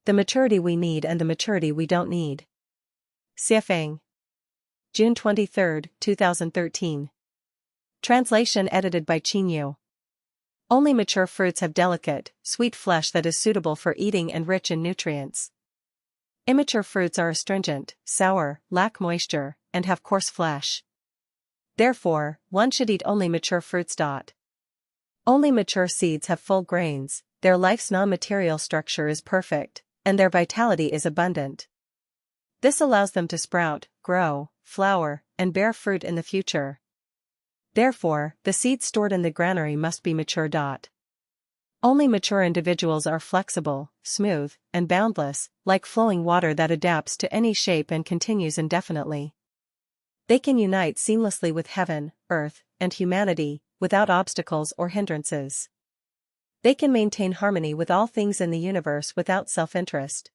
The maturity we need and the maturity we don't need. Xiefeng. June 23, 2013. Translation edited by Qingyu. Only mature fruits have delicate, sweet flesh that is suitable for eating and rich in nutrients. Immature fruits are astringent, sour, lack moisture, and have coarse flesh. Therefore, one should eat only mature fruits. Only mature seeds have full grains, their life's non-material structure is perfect, and their vitality is abundant. This allows them to sprout, grow, flower, and bear fruit in the future. Therefore, the seeds stored in the granary must be mature. Only mature individuals are flexible, smooth, and boundless, like flowing water that adapts to any shape and continues indefinitely. They can unite seamlessly with heaven, earth, and humanity, without obstacles or hindrances. They can maintain harmony with all things in the universe without self-interest.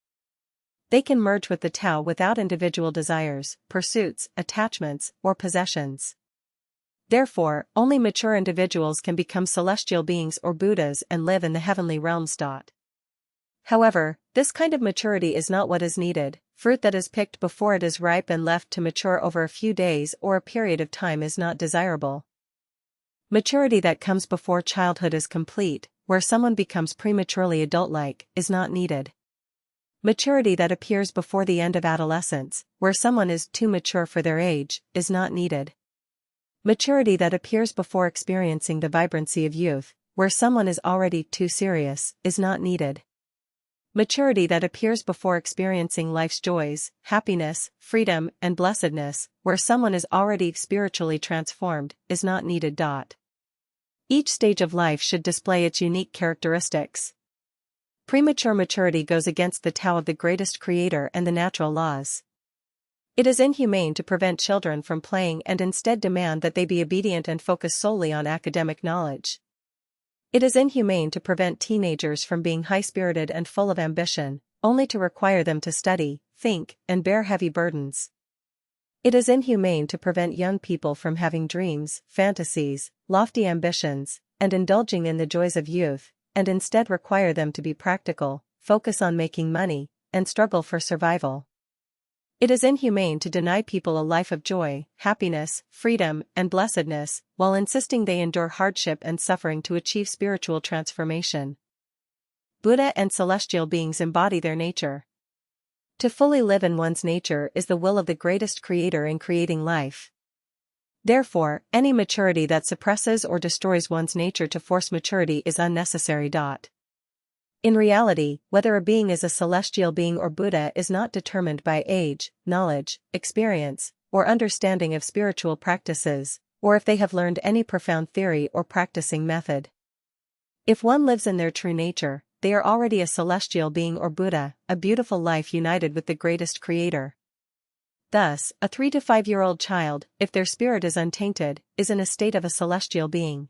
They can merge with the Tao without individual desires, pursuits, attachments, or possessions. Therefore, only mature individuals can become celestial beings or Buddhas and live in the heavenly realms. However, this kind of maturity is not what is needed. Fruit that is picked before it is ripe and left to mature over a few days or a period of time is not desirable. Maturity that comes before childhood is complete, where someone becomes prematurely adult-like, is not needed. Maturity that appears before the end of adolescence, where someone is too mature for their age, is not needed. Maturity that appears before experiencing the vibrancy of youth, where someone is already too serious, is not needed. Maturity that appears before experiencing life's joys, happiness, freedom, and blessedness, where someone is already spiritually transformed, is not needed. Each stage of life should display its unique characteristics. Premature maturity goes against the Tao of the greatest creator and the natural laws. It is inhumane to prevent children from playing and instead demand that they be obedient and focus solely on academic knowledge. It is inhumane to prevent teenagers from being high-spirited and full of ambition, only to require them to study, think, and bear heavy burdens. It is inhumane to prevent young people from having dreams, fantasies, lofty ambitions, and indulging in the joys of youth, and instead require them to be practical, focus on making money, and struggle for survival. It is inhumane to deny people a life of joy, happiness, freedom, and blessedness, while insisting they endure hardship and suffering to achieve spiritual transformation. Buddha and celestial beings embody their nature. To fully live in one's nature is the will of the greatest creator in creating life. Therefore, any maturity that suppresses or destroys one's nature to force maturity is unnecessary. In reality, whether a being is a celestial being or Buddha is not determined by age, knowledge, experience, or understanding of spiritual practices, or if they have learned any profound theory or practicing method. If one lives in their true nature, they are already a celestial being or Buddha, a beautiful life united with the greatest creator. Thus, a 3 to 5-year-old child, if their spirit is untainted, is in a state of a celestial being.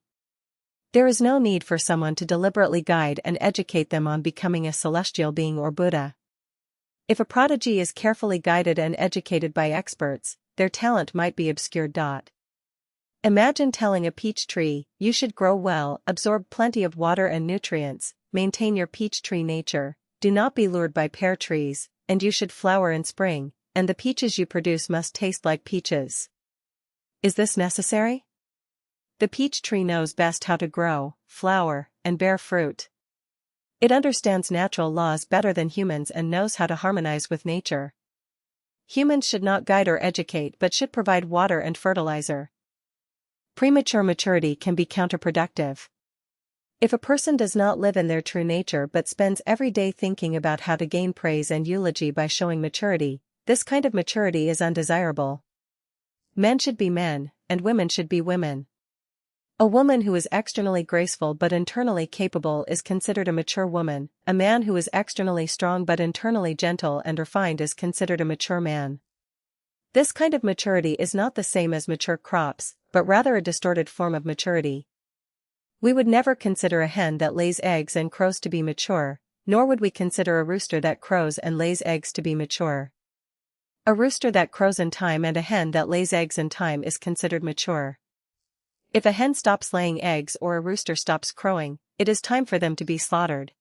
There is no need for someone to deliberately guide and educate them on becoming a celestial being or Buddha. If a prodigy is carefully guided and educated by experts, their talent might be obscured. Imagine telling a peach tree, you should grow well, absorb plenty of water and nutrients, maintain your peach tree nature, do not be lured by pear trees, and you should flower in spring, and the peaches you produce must taste like peaches. Is this necessary? The peach tree knows best how to grow, flower, and bear fruit. It understands natural laws better than humans and knows how to harmonize with nature. Humans should not guide or educate but should provide water and fertilizer. Premature maturity can be counterproductive. If a person does not live in their true nature but spends every day thinking about how to gain praise and eulogy by showing maturity, this kind of maturity is undesirable. Men should be men, and women should be women. A woman who is externally graceful but internally capable is considered a mature woman. A man who is externally strong but internally gentle and refined is considered a mature man. This kind of maturity is not the same as mature crops, but rather a distorted form of maturity. We would never consider a hen that lays eggs and crows to be mature, nor would we consider a rooster that crows and lays eggs to be mature. A rooster that crows in time and a hen that lays eggs in time is considered mature. If a hen stops laying eggs or a rooster stops crowing, it is time for them to be slaughtered.